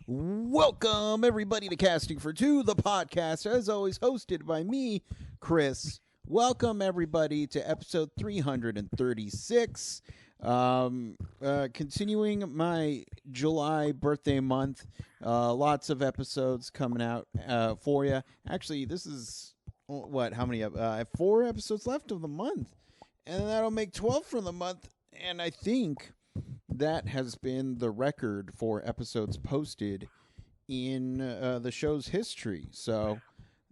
Welcome, everybody, to Casting for Two, the podcast, as always, hosted by me, Chris. Welcome, everybody, to episode 336. Continuing my July birthday month. Lots of episodes coming out for you. Actually, this is, how many? I have 4 episodes left of the month, and that'll make 12 for the month, and I think that has been the record for episodes posted in the show's history. So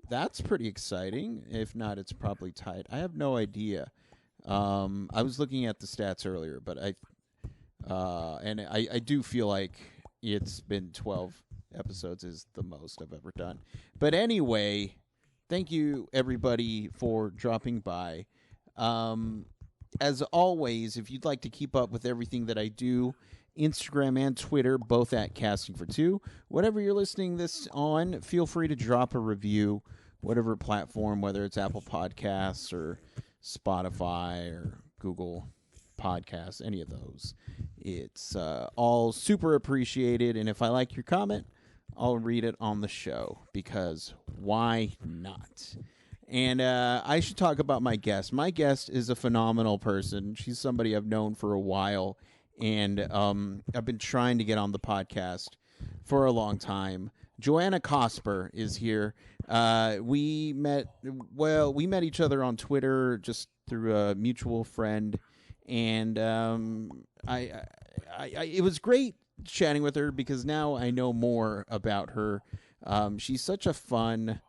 that's pretty exciting. If not, it's probably tied. I have no idea. I was looking at the stats earlier, but I do feel like it's been 12 episodes is the most I've ever done. But anyway, thank you, everybody, for dropping by. As always, if you'd like to keep up with everything that I do, Instagram and Twitter, both at Casting for Two. Whatever you're listening this on, feel free to drop a review, whatever platform, whether it's Apple Podcasts or Spotify or Google Podcasts, any of those. It's all super appreciated, and if I like your comment, I'll read it on the show, because why not? And I should talk about my guest. My guest is a phenomenal person. She's somebody I've known for a while, and I've been trying to get on the podcast for a long time. Joanna Cosper is here. We met each other on Twitter just through a mutual friend, and it was great chatting with her because now I know more about her. She's such a fun,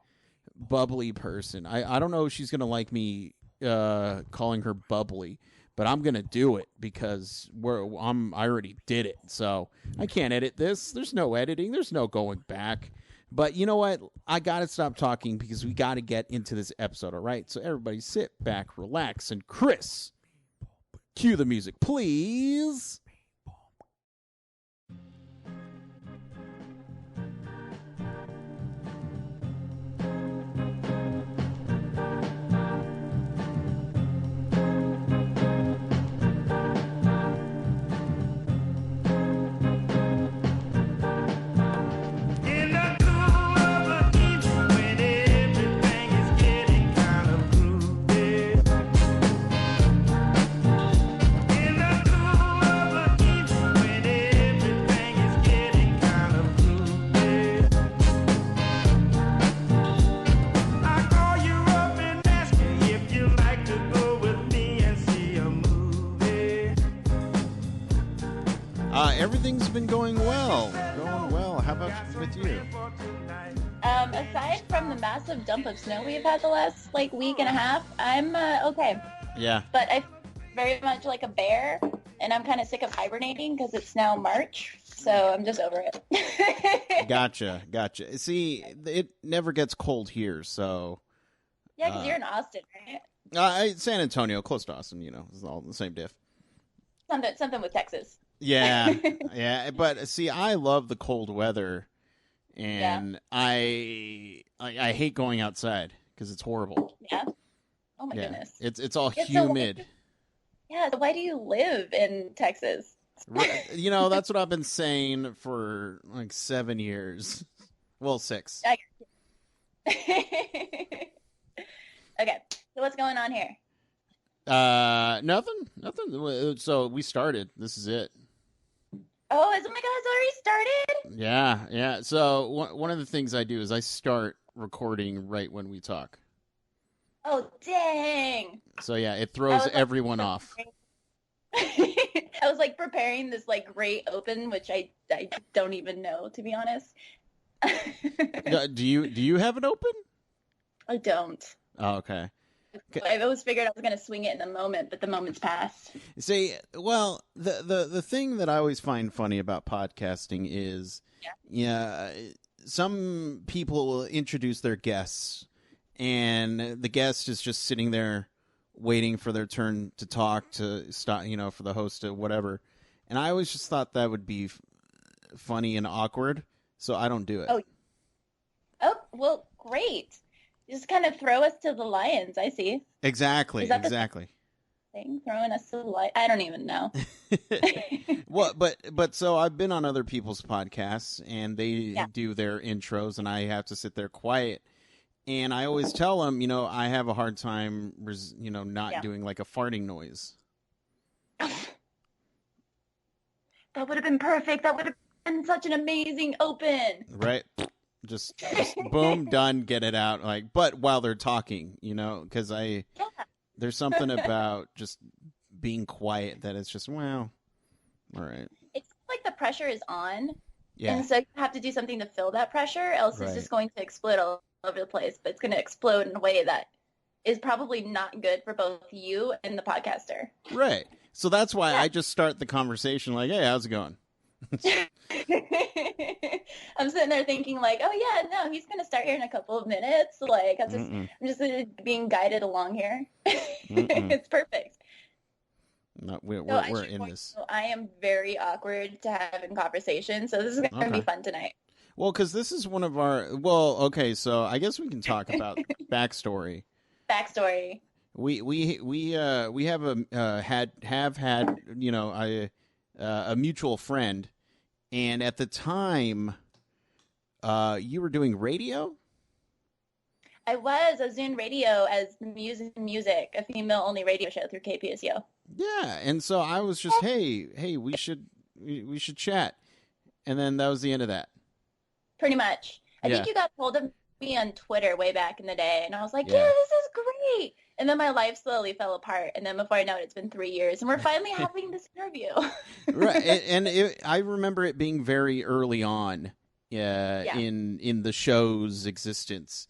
bubbly person. I don't know if she's gonna like me calling her bubbly, but I'm gonna do it because I already did it, so I can't edit this. There's no editing. There's no going back. But you know what? I gotta stop talking because we gotta get into this episode. All right, so everybody sit back, relax, and Chris, cue the music, please. Everything's been going well. How about with you? Aside from the massive dump of snow we've had the last week and a half, I'm okay. Yeah. But I feel very much like a bear, and I'm kind of sick of hibernating because it's now March, so I'm just over it. Gotcha. See, it never gets cold here, so. Yeah, because you're in Austin, right? San Antonio, close to Austin. It's all the same diff. Something with Texas. Yeah, but see, I love the cold weather, and I hate going outside because it's horrible. Yeah. Oh my goodness. It's all humid. So why do you live in Texas? That's what I've been saying for 7 years. Well, 6. Okay, so what's going on here? Nothing. So we started. This is it. Oh my God, it's already started? Yeah. So one of the things I do is I start recording right when we talk. Oh, dang. So yeah, it throws everyone off. I was preparing this great open, which I don't even know, to be honest. Do you have an open? I don't. Oh, okay. I always figured I was going to swing it in the moment, but the moment's passed. See, well, the thing that I always find funny about podcasting is, some people will introduce their guests, and the guest is just sitting there waiting for their turn to talk, to stop, for the host to whatever. And I always just thought that would be funny and awkward, so I don't do it. Oh, well, great. Just kind of throw us to the lions, I see. Exactly. thing, throwing us to the light. I don't even know. Well, but so I've been on other people's podcasts, and they Yeah. do their intros, and I have to sit there quiet. And I always tell them, I have a hard time, not Yeah. doing like a farting noise. That would have been perfect. That would have been such an amazing open. Right? Just boom, done, get it out. Like, but while they're talking, because there's something about just being quiet that it's just, well, all right. It's like the pressure is on, Yeah. and so you have to do something to fill that pressure, else it's Right. just going to explode all over the place. But it's going to explode in a way that is probably not good for both you and the podcaster. Right. So that's why Yeah. I just start the conversation like, hey, how's it going? I'm sitting there thinking like, oh yeah, no, he's gonna start here in a couple of minutes. Like Mm-mm. I'm just being guided along here. Mm-mm. It's perfect. No, we're I we're should in point this. out, I am very awkward to have in conversation, so this is gonna be Okay. fun tonight. Well, because this is one of our. Well, okay, so I guess we can talk about backstory. Backstory. We have had a mutual friend, and at the time, you were doing radio. I was doing radio as music, a female only radio show through KPSU. Yeah, and so I was just, hey, we should chat, and then that was the end of that. Pretty much. I Yeah. think you got hold of me on Twitter way back in the day, and I was like, Yeah. yeah, this is great. And then my life slowly fell apart, and then before I know it, it's been 3 years, and we're finally having this interview. Right, I remember it being very early on, Yeah. in the show's existence,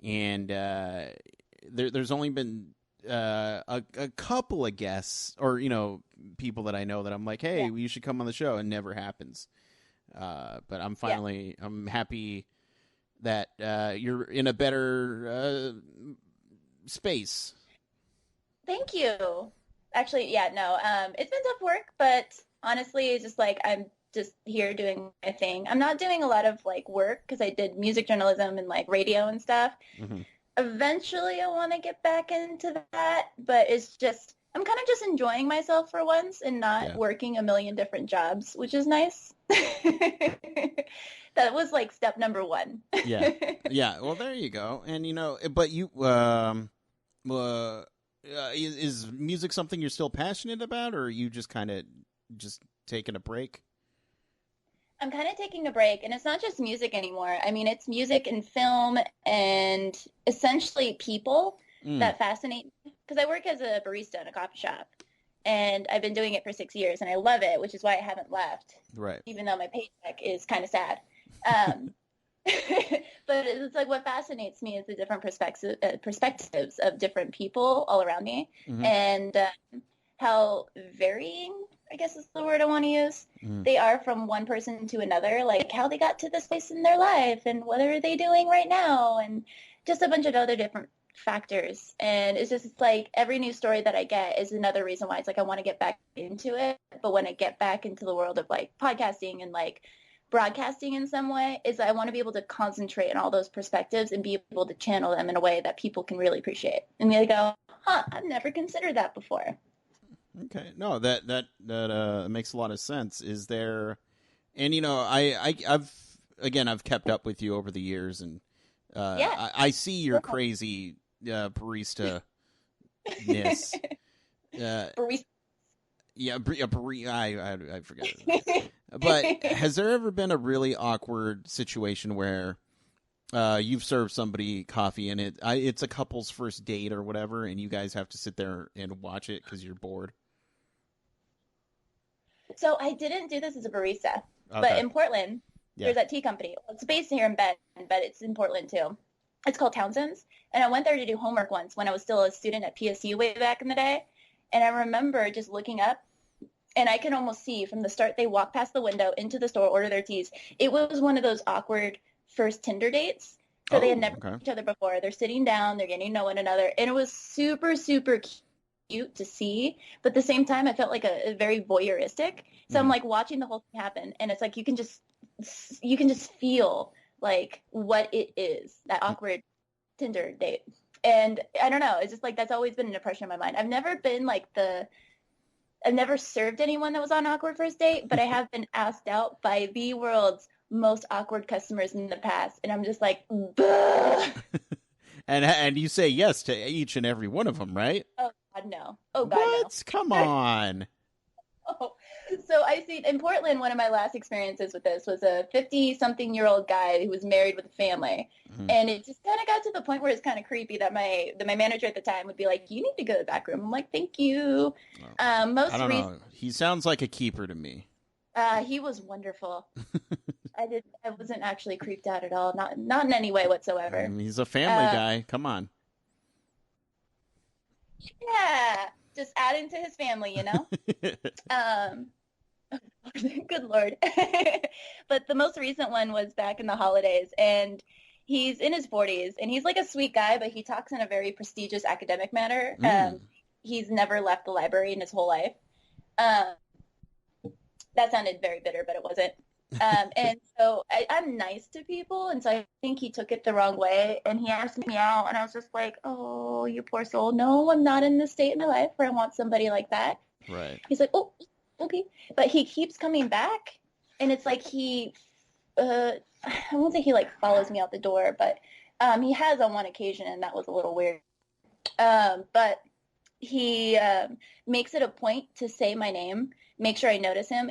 and there's only been a couple of guests or people that I know that I'm like, hey, Yeah. you should come on the show, and never happens. But I'm happy that you're in a better space. Thank you. Actually, yeah, no, it's been tough work, but honestly, it's just like I'm just here doing my thing. I'm not doing a lot of like work because I did music journalism and like radio and stuff. Mm-hmm. Eventually, I want to get back into that, but it's just I'm kind of just enjoying myself for once and not working a million different jobs, which is nice. That was like step number 1. Yeah. Yeah. Well, there you go. And but you is music something you're still passionate about, or are you just kind of just taking a break? I'm kind of taking a break, and it's not just music anymore. I mean, it's music and film and essentially people that fascinate me. Because I work as a barista in a coffee shop, and I've been doing it for 6 years, and I love it, which is why I haven't left, Right. even though my paycheck is kind of sad. But it's like what fascinates me is the different perspectives of different people all around me, Mm-hmm. and how varying, I guess is the word I want to use, they are from one person to another, like how they got to this place in their life and what are they doing right now, and just a bunch of other different factors. And it's just like every new story that I get is another reason why it's like I want to get back into it. But when I get back into the world of like podcasting and like broadcasting in some way, is I want to be able to concentrate on all those perspectives and be able to channel them in a way that people can really appreciate. And they go, huh, I've never considered that before. Okay. No, that makes a lot of sense. Is there, and I've kept up with you over the years, and I see your crazy barista ness. Barista. Yeah, I forgot it. But has there ever been a really awkward situation where you've served somebody coffee and it's a couple's first date or whatever, and you guys have to sit there and watch it because you're bored? So I didn't do this as a barista, Okay. but in Portland, there's that tea company. It's based here in Bend, but it's in Portland too. It's called Townsend's, and I went there to do homework once when I was still a student at PSU way back in the day, and I remember just looking up, and I can almost see from the start they walk past the window into the store, order their teas. It was one of those awkward first Tinder dates. So they had never seen each other before. They're sitting down, they're getting to know one another, and it was super, super cute to see. But at the same time, I felt like a very voyeuristic. So I'm like watching the whole thing happen, and it's like you can just feel like what it is, that awkward Tinder date. And I don't know, it's just like that's always been an impression in my mind. I've never served anyone that was on awkward first date, but I have been asked out by the world's most awkward customers in the past, and I'm just like, "Bleh." And you say yes to each and every one of them, right? Oh God, no. Oh God, no. What? Come on. Oh. So I see in Portland, one of my last experiences with this was a 50-something-year-old guy who was married with a family. Mhm. And it just kind of got to the point where it's kind of creepy that my manager at the time would be like, "You need to go to the back room." I'm like, "Thank you." Well, I Most don't recent, know. He sounds like a keeper to me. he was wonderful. I wasn't actually creeped out at all, not in any way whatsoever. He's a family Uh, guy. Come on. yeah, just adding to his family, you know. Um, good Lord. But the most recent one was back in the holidays, and he's in his 40s, and he's like a sweet guy, but he talks in a very prestigious academic manner. Mm. He's never left the library in his whole life. Um, that sounded very bitter, but it wasn't. And so I'm nice to people, and so I think he took it the wrong way, and he asked me out, and I was just like, "Oh, you poor soul. No, I'm not in this state in my life where I want somebody like that." Right. He's like, "Oh, okay," but he keeps coming back, and it's like I won't say he like follows me out the door, but he has on one occasion, and that was a little weird. But he makes it a point to say my name, make sure I notice him.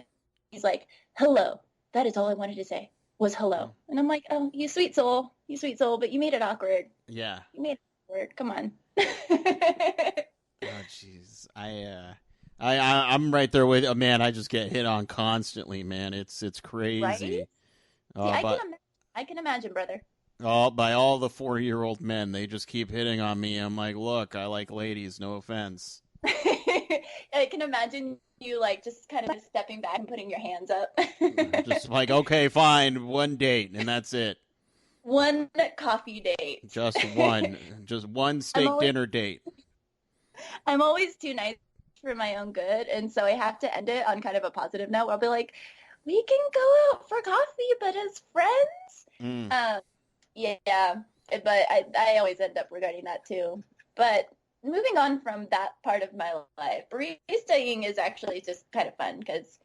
He's like, "Hello." That is all I wanted to say was hello. And I'm like, "Oh, you sweet soul, but you made it awkward. Yeah. You made it awkward. Come on." Oh, jeez. I'm right there with. Oh, man, I just get hit on constantly, man. It's Right? crazy. See, But I can imagine, brother. by all the 40-year-old men, they just keep hitting on me. I'm like, look, I like ladies. No offense. I can imagine you like just kind of stepping back and putting your hands up. Just like, okay, fine, one date, and that's it. One coffee date. Just one steak dinner date. I'm always too nice for my own good, and so I have to end it on kind of a positive note. Where I'll be like, "We can go out for coffee, but as friends." Mm. Yeah, but I always end up regretting that too. But moving on from that part of my life, baristaing is actually just kind of fun because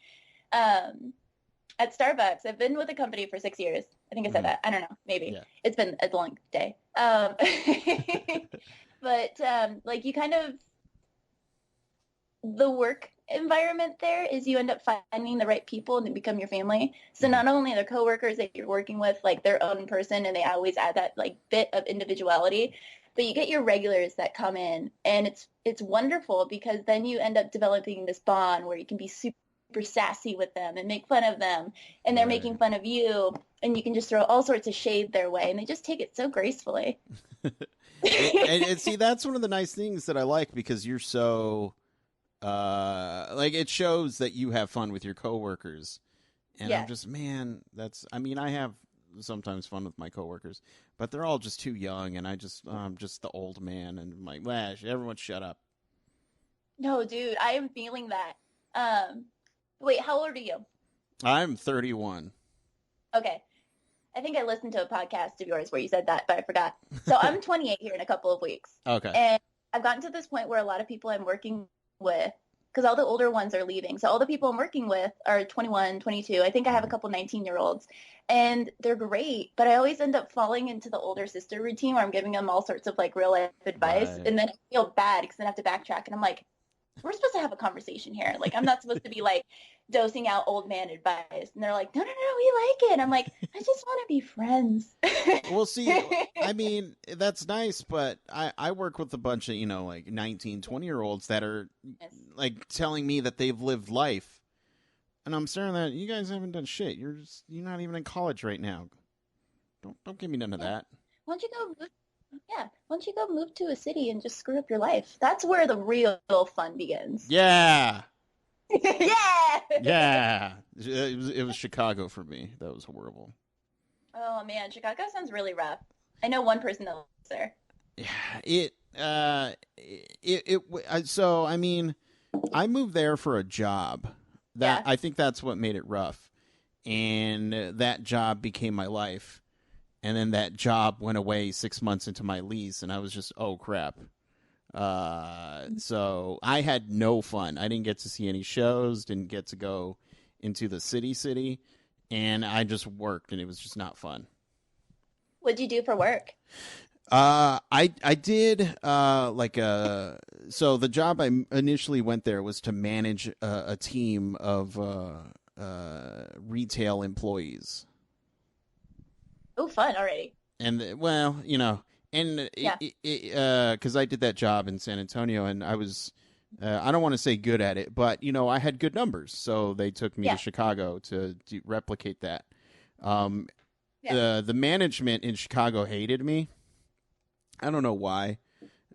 at Starbucks, I've been with the company for 6 years. I think I said that. I don't know. Maybe. Yeah. It's been a long day. But like you kind of the work environment there is you end up finding the right people and they become your family. So not only the coworkers that you're working with, like their own person, and they always add that like bit of individuality, but you get your regulars that come in, and it's wonderful because then you end up developing this bond where you can be super sassy with them and make fun of them, and they're making fun of you, and you can just throw all sorts of shade their way, and they just take it so gracefully. and see, that's one of the nice things that I like because you're so like it shows that you have fun with your coworkers. And Yeah. I'm just, man, I mean, I have sometimes fun with my coworkers, but they're all just too young, and I'm just the old man, and I'm like, Lash, everyone shut up. No, dude, I am feeling that. Wait, how old are you? I'm 31. Okay. I think I listened to a podcast of yours where you said that, but I forgot. So I'm 28 here in a couple of weeks. Okay. And I've gotten to this point where a lot of people I'm working with, because all the older ones are leaving. So all the people I'm working with are 21, 22. I think I have a couple 19-year-olds, and they're great. But I always end up falling into the older sister routine where I'm giving them all sorts of like real life advice. Right. And then I feel bad because then I have to backtrack. And I'm like, we're supposed to have a conversation here. Like, I'm not supposed to be like dosing out old man advice. And they're like, no, we like it. I'm like, I just want to be friends. Well, see, I mean, that's nice, but I work with a bunch of, like 19, 20-year-olds that are like telling me that they've lived life. And I'm staring at that, you guys haven't done shit. You're not even in college right now. Don't give me none of that. Why don't you go move? Yeah, why don't you go move to a city and just screw up your life? That's where the real fun begins. Yeah. Yeah. Yeah. It was Chicago for me. That was horrible. Oh man, Chicago sounds really rough. I know one person that lives there. Yeah. So I mean, I moved there for a job. I think that's what made it rough, and that job became my life. and then that job went away 6 months into my lease, and I was just, oh crap. So I had no fun. I didn't get to see any shows, didn't get to go into the city, and I just worked, and it was just not fun. What'd you do for work? I did like so the job I initially went there was to manage a team of retail employees. Oh, fun already. And well, and Yeah. because I did that job in San Antonio, and I was I don't want to say good at it, but I had good numbers, so they took me to Yeah. Chicago to replicate that. Um, Yeah. the management in Chicago hated me. I don't know why.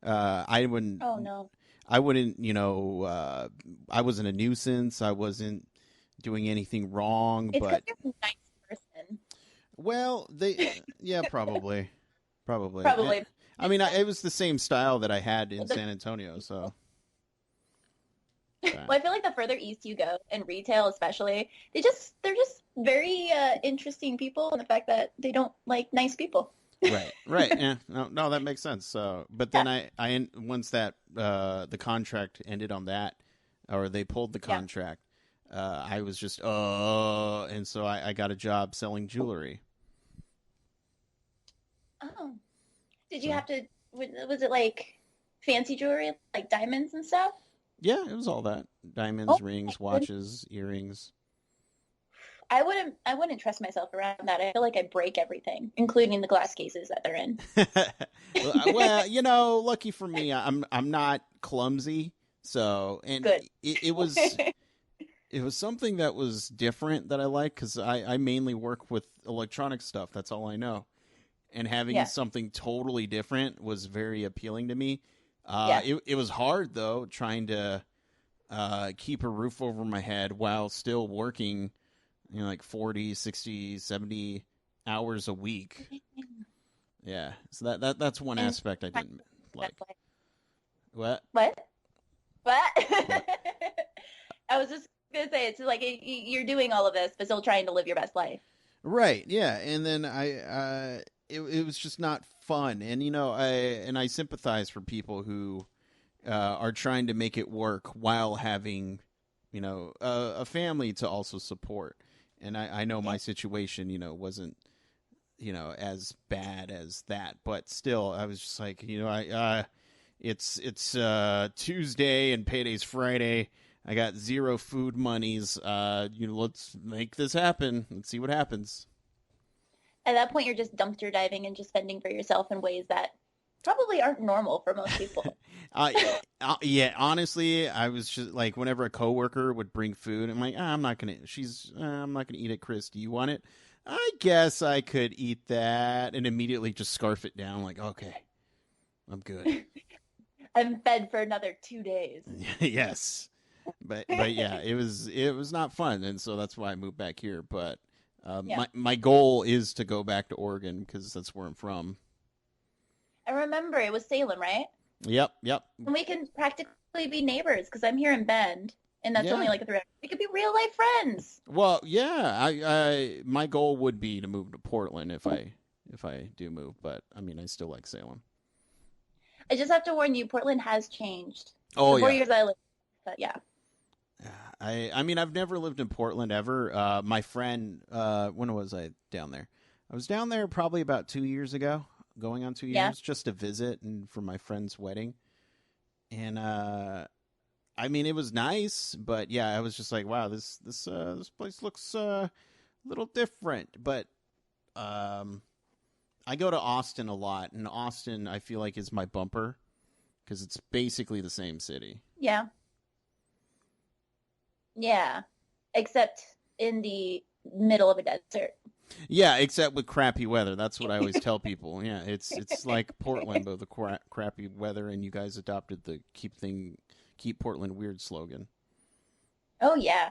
I wouldn't. Oh no. I wouldn't. I wasn't a nuisance. I wasn't doing anything wrong. It's because But you're a nice person. well, yeah, probably, probably. Probably. I mean, it was the same style that I had in Well, the- San Antonio. So, well, I feel like the further east you go, in retail especially, they're just very interesting people, and the fact that they don't like nice people. right, right. Yeah, no, that makes sense. So, but then Yeah. once that the contract ended on that, or they pulled the Yeah. contract, I was just and so I got a job selling jewelry. Oh. Did you So have to? Was it like fancy jewelry, like diamonds and stuff? yeah, it was all that: Oh diamonds, my rings, goodness. watches, earrings. I wouldn't trust myself around that. I feel like I break everything, including the glass cases that they're in. Well, lucky for me, I'm not clumsy. So, and Good. it was something that was different that I like because I mainly work with electronic stuff. That's all I know. And having Yeah. something totally different was very appealing to me. Yeah. It was hard though, trying to keep a roof over my head while still working, like 40, 60, 70 hours a week. Yeah. So that's one And aspect I didn't like. that's why. What? What? What? What? I was just gonna say it's like you're doing all of this, but still trying to live your best life. Right. Yeah. And then it was just not fun. And I sympathize for people who are trying to make it work while having, a family to also support. And I know Yeah. my situation, wasn't, as bad as that, but still, I was just like, it's Tuesday and payday's Friday. I got zero food monies. Let's make this happen. Let's see what happens. At that point, you're just dumpster diving and just fending for yourself in ways that probably aren't normal for most people. Uh, yeah, honestly, I was just like, whenever a coworker would bring food, I'm like, I'm not gonna. I'm not gonna eat it, Chris. Do you want it? I guess I could eat that, and immediately just scarf it down. Like, okay, I'm good. I'm fed for another 2 days. Yes, but yeah, it was not fun, and so that's why I moved back here. But Yeah. my goal is to go back to Oregon because that's where I'm from. I remember it was Salem, right? Yep, yep, And we can practically be neighbors because I'm here in Bend, and that's only yeah. like 3 hours. We could be real life friends. Well, yeah, I my goal would be to move to Portland if I do move, but I mean, I still like Salem. I just have to warn you, Portland has changed. Oh The four yeah. years I lived, but yeah, Yeah, I mean, I've never lived in Portland ever. My friend, when was I down there? I was down there probably about 2 years ago, going on two yeah. years, just to visit and for my friend's wedding. And I mean, it was nice, but yeah, I was just like, wow, this place looks a little different. But um, I go to Austin a lot, and Austin I feel like is my bumper because it's basically the same city. Yeah, yeah. Except in the middle of a desert. Yeah, except with crappy weather. That's what I always tell people. Yeah, it's like Portland, but with the crappy weather, and you guys adopted the keep Portland weird slogan. Oh yeah.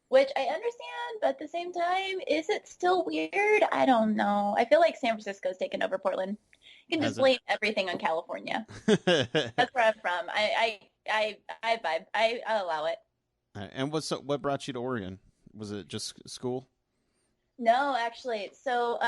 Which I understand, but at the same time, is it still weird? I don't know. I feel like San Francisco's taken over Portland. You can just Has it? blame everything on California. That's where I'm from. I vibe. I allow it. And what brought you to Oregon? Was it just school? No, actually. So,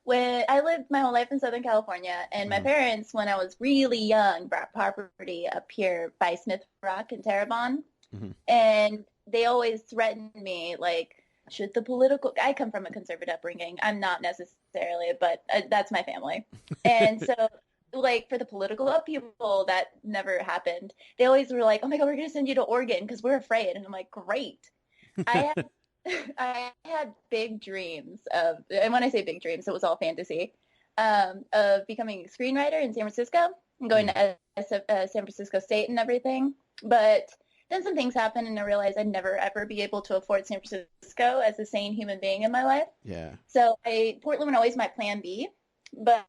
when I lived my whole life in Southern California, and my Hmm. parents, when I was really young, bought property up here by Smith Rock and Terrebonne, Hmm. and they always threatened me, like, should the political, I come from a conservative upbringing. I'm not necessarily, but that's my family. And so, like, for the political upheaval that never happened, they always were like, oh my God, we're going to send you to Oregon because we're afraid. And I'm like, great. I I had big dreams of, and when I say big dreams, it was all fantasy, of becoming a screenwriter in San Francisco and going Mm. to San Francisco State and everything. But then some things happened, and I realized I'd never ever be able to afford San Francisco as a sane human being in my life. Yeah. So Portland was always my plan B, but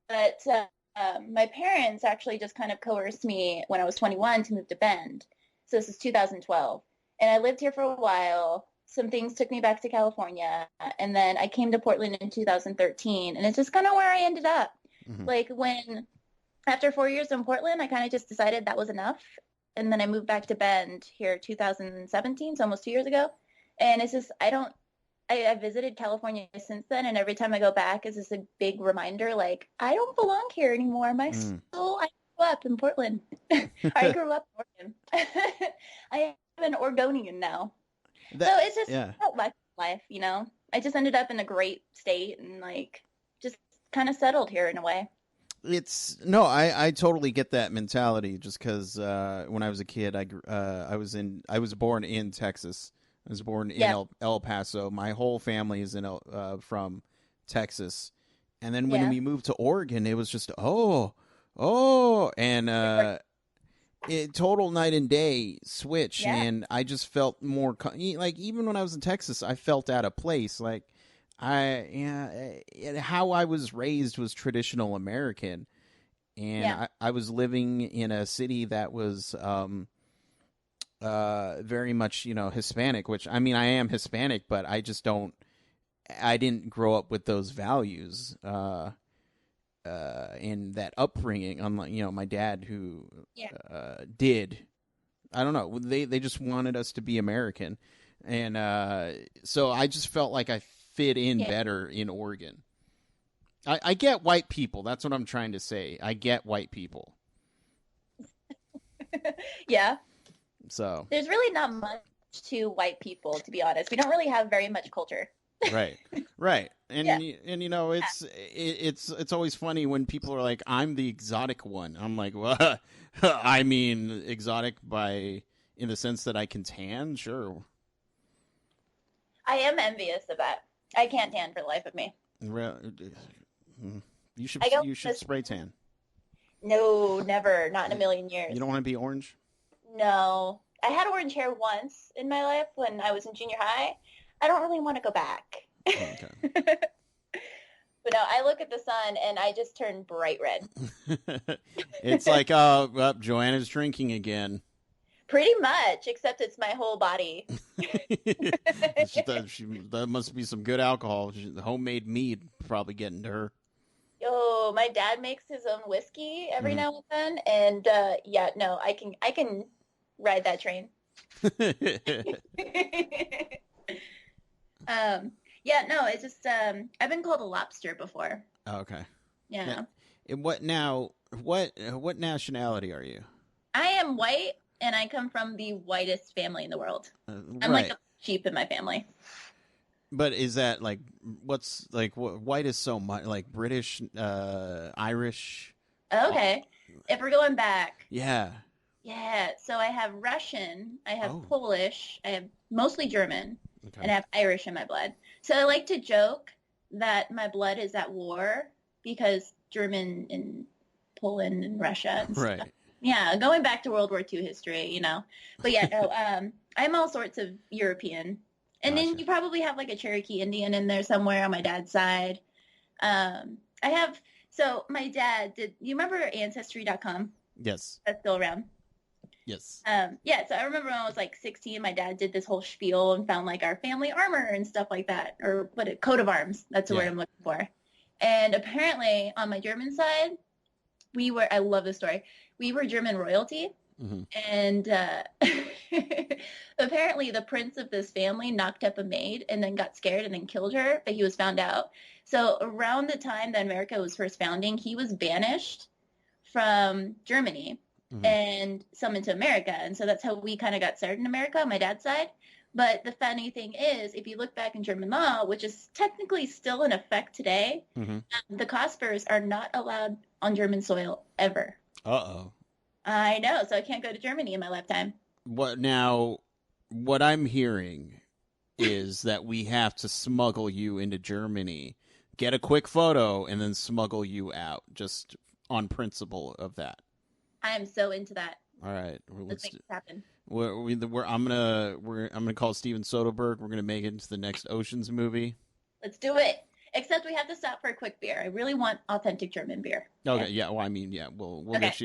my parents actually just kind of coerced me when I was 21 to move to Bend. So this is 2012, and I lived here for a while. Some things took me back to California, and then I came to Portland in 2013, and it's just kind of where I ended up. Hmm. Like when after 4 years in Portland, I kind of just decided that was enough, and then I moved back to Bend here 2017, so almost 2 years ago. And it's just I don't I visited California since then, and every time I go back, it's just a big reminder, like, I don't belong here anymore. My Mm. soul, I grew up in Portland. I grew up in Oregon. I am an Oregonian now. So That it's just yeah. about life, you know? I just ended up in a great state and, like, just kind of settled here in a way. It's no, I totally get that mentality. Just because when I was a kid, I was born in Texas. I was born in Yeah, El Paso. My whole family is from Texas, and then when yeah. we moved to Oregon, it was just and total night and day switch. Yeah. And I just felt more like even when I was in Texas, I felt out of place. Like how I was raised was traditional American, and Yeah. I was living in a city that was very much Hispanic. Which I mean, I am Hispanic, but I just don't. I didn't grow up with those values in that upbringing. Unlike my dad, who Yeah. did. I don't know. They just wanted us to be American, and so I just felt like I fit in Yeah. better in Oregon. I get white people. That's what I'm trying to say. I get white people. Yeah. So There's really not much to white people, to be honest. We don't really have very much culture. right, right, Yeah. and it's always funny when people are like, "I'm the exotic one." I'm like, well, I mean, exotic by in the sense that I can tan, sure. I am envious of that. I can't tan for the life of me. Well, I go you should this. spray tan. No, never, not in a million You years. don't want to be orange. No, I had orange hair once in my life when I was in junior high. I don't really want to go back. Okay. But no, I look at the sun and I just turn bright red. It's like, Joanna's drinking again. Pretty much, except it's my whole body. That must be some good alcohol. The homemade mead probably getting to her. Yo, my dad makes his own whiskey every Hmm. now and then, and yeah, no, I can ride that train. Yeah, no, it's just I've been called a lobster before. Okay. Now, Yeah. and what now? What nationality are you? I am white and I come from the whitest family in the world. I'm like Right. a sheep in my family. But is that like what's like white is so much like British, Irish? Uh, Okay. If we're going back, yeah. yeah, so I have Russian, I have Oh. Polish, I have mostly German, Okay. and I have Irish in my blood. So I like to joke that my blood is at war because German and Poland and Russia and stuff. Right. Yeah, going back to World War II history, you know. But yeah, no, I'm all sorts of European. And then Gotcha. you probably have like a Cherokee Indian in there somewhere on my dad's side. I have, so my dad did, you remember Ancestry.com? Yes. That's still around. Yes. Yeah, so I remember when I was like 16, my dad did this whole spiel and found like our family armor and stuff like that, or coat of arms. That's the word Yeah. I'm looking for. And apparently on my German side, I love this story. We were German royalty. Hmm. And apparently the prince of this family knocked up a maid and then got scared and then killed her, but he was found out. So around the time that America was first founding, he was banished from Germany Hmm. and summoned to America. And so that's how we kind of got started in America on my dad's side. But the funny thing is, if you look back in German law, which is technically still in effect today, Hmm. the Cospers are not allowed on German soil ever. Uh-oh. I know, so I can't go to Germany in my lifetime. What now? What I'm hearing is that we have to smuggle you into Germany, get a quick photo, and then smuggle you out, just on principle of that. I am so into that. All right, Let's let's make do. this happen. I'm gonna call Steven Soderbergh. We're gonna make it into the next Ocean's movie. Let's do it. Except we have to stop for a quick beer. I really want authentic German beer. Okay, Okay. yeah. Well, I mean, yeah. We'll Okay. get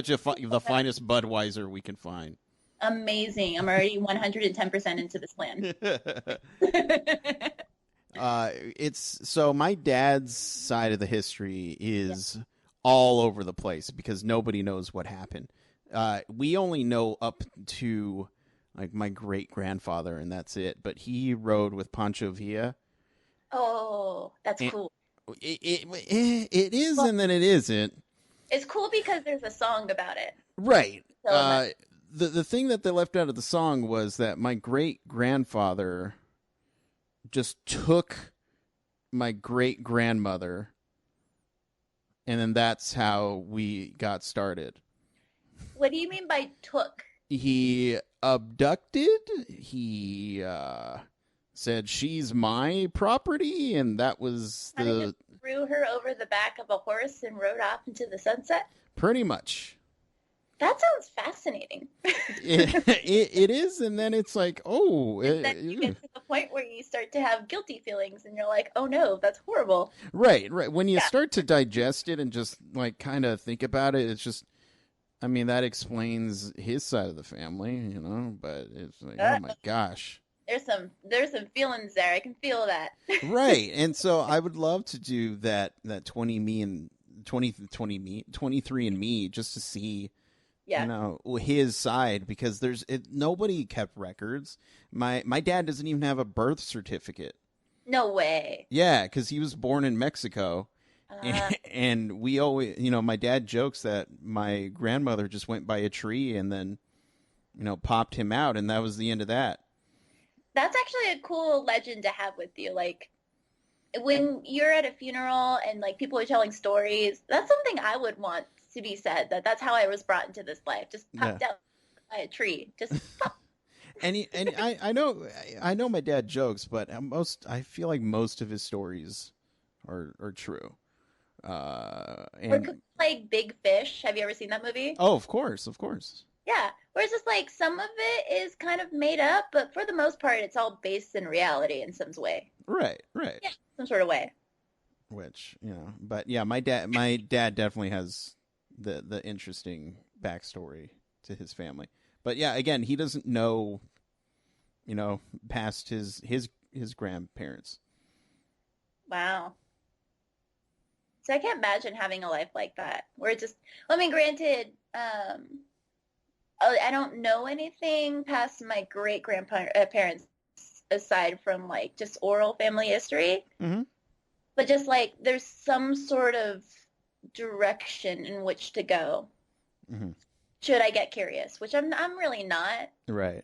you the finest Budweiser we can find. Amazing. I'm already 110% into this plan. It's so my dad's side of the history is all over the place because nobody knows what happened. We only know up to like my great grandfather, and that's it. But he rode with Pancho Villa. Oh, that's And cool. it is, Well, and then it isn't. it's cool because there's a song about it. Right. So I'm not, The thing that they left out of the song was that my great grandfather just took my great grandmother, and then that's how we got started. what do you mean by took? He abducted. He said she's my property, and that was Kind of just the threw her over the back of a horse and rode off into the sunset? pretty much. That sounds fascinating. It is, and then it's like, oh, And then you get to the point where you start to have guilty feelings and you're like, oh no, that's horrible. right, right. When you Yeah. start to digest it and just like kind of think about it, it's just, I mean, that explains his side of the family, But it's like, oh Uh, my gosh, there's some feelings there. I can feel that. right. And so I would love to do that 23 and me just to see Yeah. his side because nobody kept records. My dad doesn't even have a birth certificate. No way. Yeah, because he was born in Mexico. Uh, And we always, my dad jokes that my grandmother just went by a tree and then, popped him out, and that was the end of that. that's actually a cool legend to have with you. Like when you're at a funeral and like people are telling stories, that's something I would want to be said. That's how I was brought into this life. Just Yeah. popped out by a tree. Just pop. I know my dad jokes, but I feel like most of his stories are true. Or And like Big Fish. Have you ever seen that movie? oh, of course, of course. Yeah. Where it's just like some of it is kind of made up, but for the most part, it's all based in reality in some way. Right, right. Yeah, some sort of way. Which, but yeah, my dad definitely has the interesting backstory to his family. But yeah, again, he doesn't know, past his grandparents. Wow. So I can't imagine having a life like that, where it's just, I mean, granted, I don't know anything past my great grandparents aside from like just oral family history, Mm-hmm. but just like there's some sort of direction in which to go. Mm-hmm. Should I get curious, which I'm really not. Right.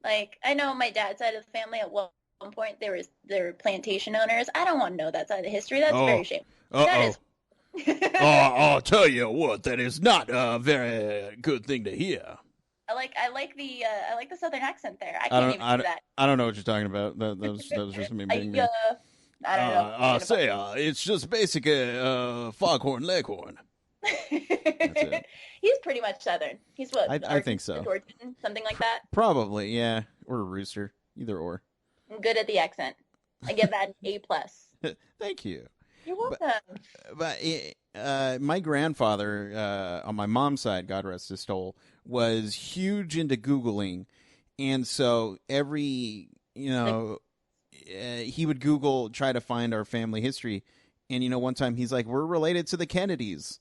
Like I know my dad's side of the family at one point they were plantation owners. I don't want to know that side of the history. That's very Oh. shameful. That Uh-oh. is. I'll tell you what, that is not a very good thing to hear. I like the southern accent there. I I can't don't, even I do don't, that. I don't know what you're talking about. That was just me being me. I don't know. It's just basic foghorn leghorn. it. He's pretty much southern. He's what? I think so. Georgian, something like that. Probably, yeah, or a rooster, either or. I'm good at the accent. I give that an A plus. Thank you. You're welcome. But my grandfather, on my mom's side, God rest his soul, was huge into Googling. And so he would Google, try to find our family history. And, one time he's like, we're related to the Kennedys.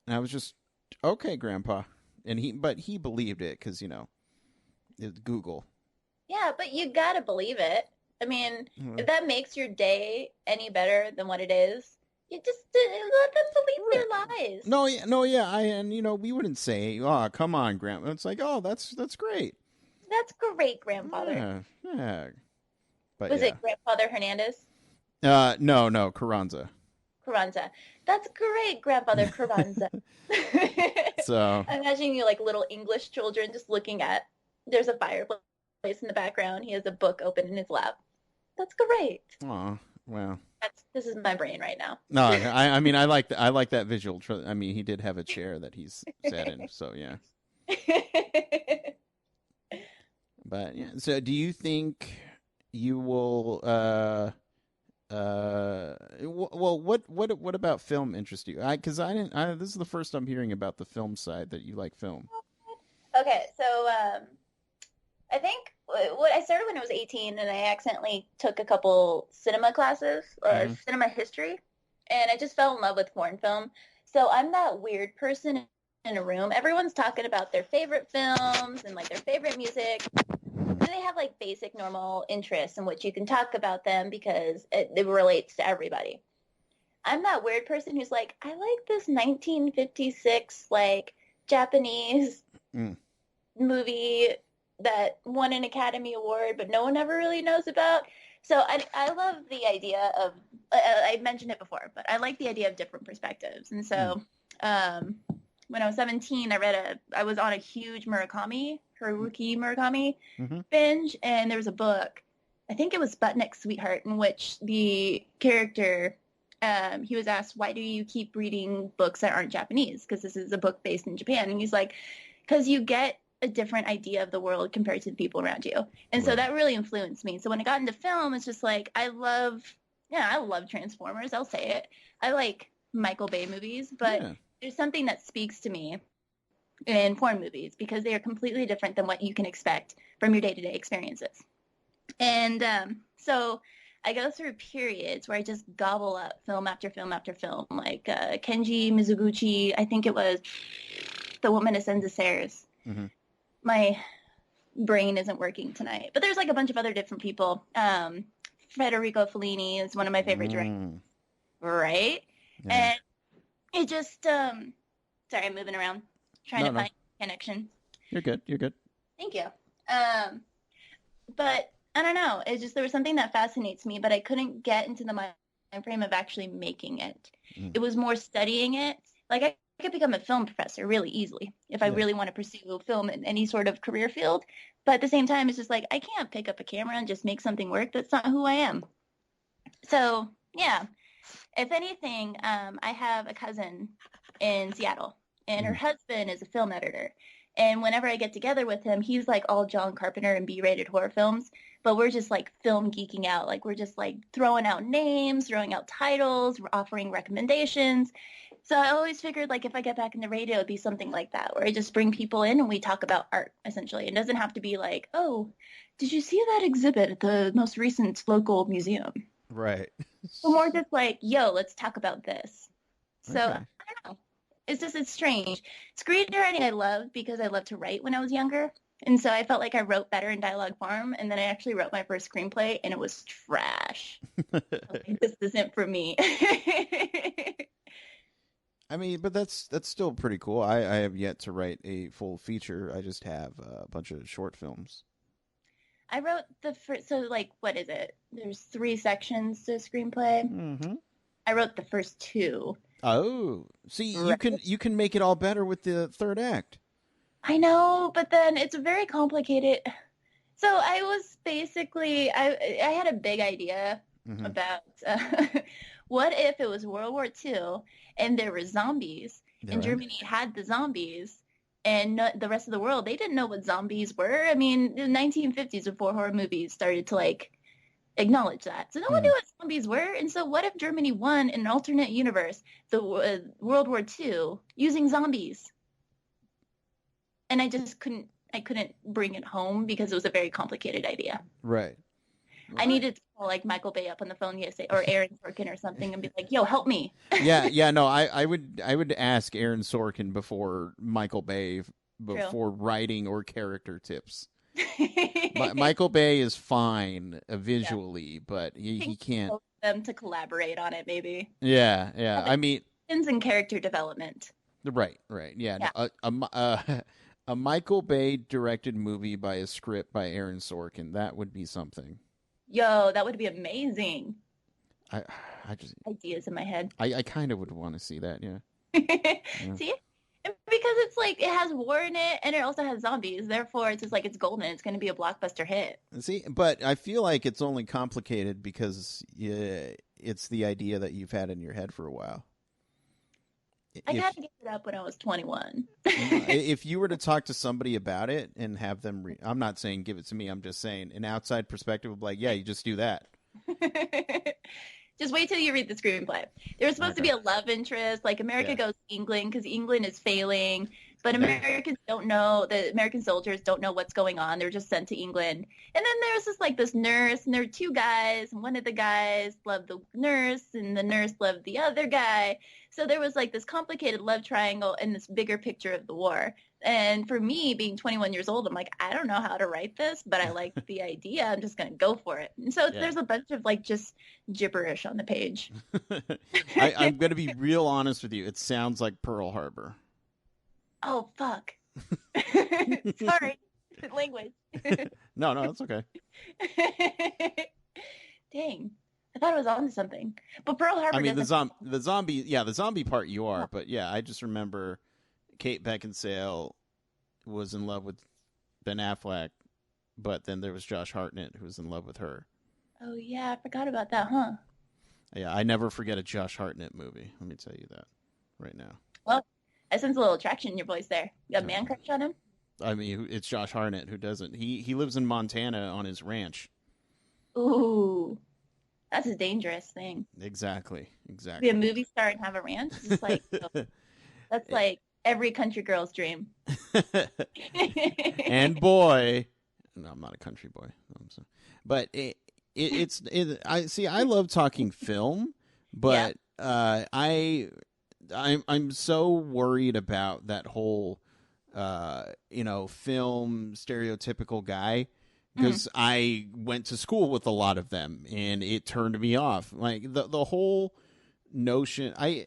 And I was just, okay, Grandpa. and he believed it because it's Google. Yeah, but you gotta believe it. I mean, if that makes your day any better than what it is, you just let them believe Right. their lies. No, yeah. We wouldn't say, "Oh, come on, Grandma." It's like, "Oh, that's great." That's great, grandfather. Yeah. But Was yeah. it grandfather Hernandez? No, Carranza. Carranza. That's great, grandfather Carranza. So, I'm imagining you like little English children just looking at, there's a fireplace in the background. He has a book open in his lap. That's great. oh, well. This is my brain right now. No, I mean, I like that visual. I mean, he did have a chair that he's sat in, so yeah. But yeah, so do you think you will? Well, what about film interests you? Because I didn't. This is the first I'm hearing about the film side that you like film. Okay, so I think what I started when I was 18, and I accidentally took a couple cinema classes, cinema history, and I just fell in love with foreign film. So I'm that weird person in a room. Everyone's talking about their favorite films and like their favorite music. And they have like basic normal interests in which you can talk about them because it relates to everybody. I'm that weird person who's like, I like this 1956 like Japanese movie that won an Academy Award, but no one ever really knows about. So I love the idea of, I mentioned it before, but I like the idea of different perspectives. And so when I was 17, I was on a huge Haruki Murakami binge, and there was a book, I think it was Sputnik Sweetheart, in which the character, he was asked, why do you keep reading books that aren't Japanese? Because this is a book based in Japan. And he's like, because you get a different idea of the world compared to the people around you. And so that really influenced me. So when I got into film, it's just like, I love Transformers. I'll say it. I like Michael Bay movies, but there's something that speaks to me in foreign movies because they are completely different than what you can expect from your day-to-day experiences. And so I go through periods where I just gobble up film after film after film, like Kenji Mizoguchi. I think it was The Woman Ascends the Stairs. My brain isn't working tonight, but there's like a bunch of other different people. Federico Fellini is one of my favorite directors, right? And it just sorry, I'm moving around trying to find connection. You're good. Thank you. But I don't know, it's just there was something that fascinates me, but I couldn't get into the mind frame of actually making it. It was more studying it. Like I could become a film professor really easily if I really want to pursue film in any sort of career field. But at the same time, it's just like, I can't pick up a camera and just make something work. That's not who I am. So yeah, if anything, I have a cousin in Seattle, and her husband is a film editor. And whenever I get together with him, he's like all John Carpenter and B-rated horror films, but we're just like film geeking out. Like we're just like throwing out names, throwing out titles, we're offering recommendations. So I always figured like if I get back into radio, it'd be something like that, where I just bring people in and we talk about art, essentially. It doesn't have to be like, oh, did you see that exhibit at the most recent local museum? Right. So more just like, yo, let's talk about this. So I don't know. It's strange. Screenwriting I love because I loved to write when I was younger. And so I felt like I wrote better in dialogue form. And then I actually wrote my first screenplay and it was trash. Like, this isn't for me. I mean, but that's still pretty cool. I have yet to write a full feature. I just have a bunch of short films. I wrote the first, so like, what is it? There's 3 sections to a screenplay. I wrote the first 2. Oh, see, you can make it all better with the third act. I know, but then it's very complicated. So I was basically, I had a big idea about what if it was World War II and there were zombies and Germany had the zombies and the rest of the world, they didn't know what zombies were. I mean, in the 1950s before horror movies started to like acknowledge that. So no one knew what zombies were. And so what if Germany won in an alternate universe, the World War II, using zombies? And I couldn't bring it home because it was a very complicated idea. Right. I needed to call like Michael Bay up on the phone yesterday or Aaron Sorkin or something and be like, yo, help me. Yeah, no, I would ask Aaron Sorkin before Michael Bay, True. for writing or character tips. Michael Bay is fine Yeah. visually, but he Think can't. both of them to collaborate on it, maybe. Yeah, yeah. Have I mean, extensions in character development. right, right. Yeah, no, Yeah. a Michael Bay directed movie by a script by Aaron Sorkin, that would be something. Yo, that would be amazing. I I just Ideas in my head. I kind of would want to see that. Yeah. Yeah. See? Because it's like it has war in it and it also has zombies. Therefore, it's just like it's golden. It's going to be a blockbuster hit. See, but I feel like it's only complicated because it's the idea that you've had in your head for a while. I If got to give it up when I was 21. if you were to talk to somebody about it and have them, I'm not saying give it to me. I'm just saying an outside perspective of like, yeah, you just do that. Just wait till you read the screenplay. There was supposed to be a love interest, like America Yeah. goes to England because England is failing, but Americans don't know, the American soldiers don't know what's going on. They're just sent to England. And then there's this nurse, and there are two guys, and one of the guys loved the nurse, and the nurse loved the other guy. So there was like this complicated love triangle in this bigger picture of the war. And for me, being 21 years old, I'm like, I don't know how to write this, but I like the idea. I'm just going to go for it. And so there's a bunch of like just gibberish on the page. I'm going to be real honest with you. It sounds like Pearl Harbor. Oh, fuck. Sorry. Language. No, that's okay. Dang. I thought it was on to something. But Pearl Harbor I mean, the doesn't... zombie part you are, but yeah, I just remember Kate Beckinsale was in love with Ben Affleck, but then there was Josh Hartnett who was in love with her. Oh, yeah. I forgot about that, huh? Yeah, I never forget a Josh Hartnett movie. Let me tell you that right now. Well, I sense a little attraction in your voice there. You got a man crush on him? I mean, it's Josh Hartnett who doesn't. He lives in Montana on his ranch. Ooh. That's a dangerous thing. Exactly. Be a movie star and have a ranch? It's like, that's like every country girl's dream. And boy, no, I'm not a country boy. But I love talking film, but I'm so worried about that whole film stereotypical guy. Because I went to school with a lot of them, and it turned me off. Like the whole notion, you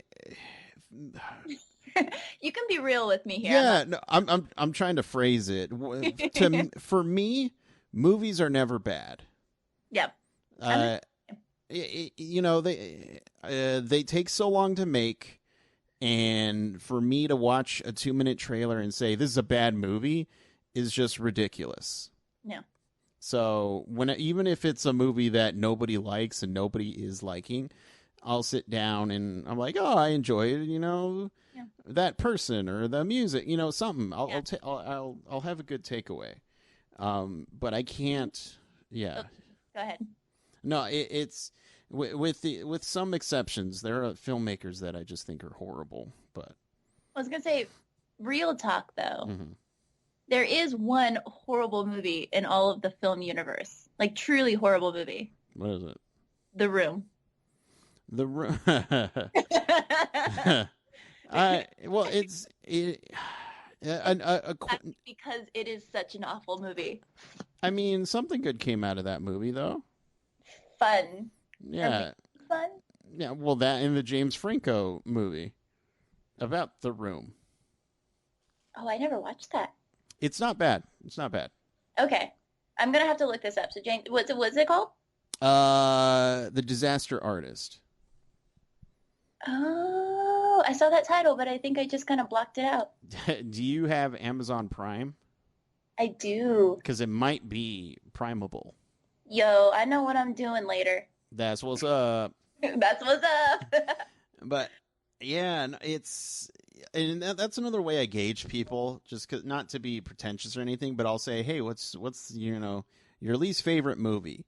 can be real with me here. Yeah, no, I'm trying to phrase it. For me, movies are never bad. Yep. They take so long to make, and for me to watch a 2-minute trailer and say this is a bad movie is just ridiculous. No. So even if it's a movie that nobody likes and nobody is liking, I'll sit down and I'm like, oh, I enjoy it. That person or the music, something. I'll have a good takeaway. But I can't. Yeah. Oh, go ahead. No, it's with some exceptions. There are filmmakers that I just think are horrible. But I was gonna say, real talk though. Mm-hmm. There is one horrible movie in all of the film universe. Like, truly horrible movie. What is it? The Room. The Room. Because it is such an awful movie. I mean, something good came out of that movie, though. Fun. Yeah. Fun? Yeah, well, that in the James Franco movie about The Room. Oh, I never watched that. It's not bad. Okay. I'm going to have to look this up. So, Jane, what's it called? The Disaster Artist. Oh, I saw that title, but I think I just kind of blocked it out. Do you have Amazon Prime? I do. Because it might be Primeable. Yo, I know what I'm doing later. That's what's up. That's what's up. But, yeah, and that's another way I gauge people, just not to be pretentious or anything, but I'll say, hey, what's your least favorite movie?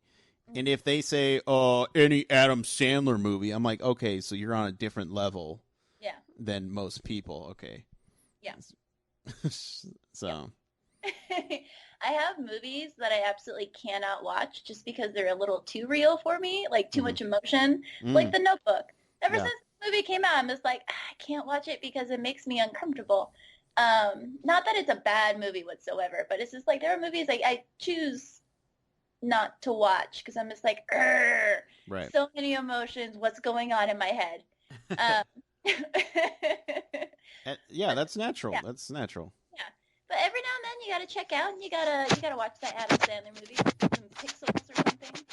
And if they say, oh, any Adam Sandler movie, I'm like, okay, so you're on a different level than most people. Okay. Yeah. So. I have movies that I absolutely cannot watch just because they're a little too real for me, like too much emotion, like The Notebook. Ever since the movie came out, I'm just like, I can't watch it because it makes me uncomfortable. Not that it's a bad movie whatsoever, but it's just like there are movies like I choose not to watch because I'm just like, Right. so many emotions. What's going on in my head? Um, Yeah, but that's natural. yeah, That's natural. yeah. But every now and then you gotta check out and you gotta watch that Adam Sandler movie, some Pixels or something.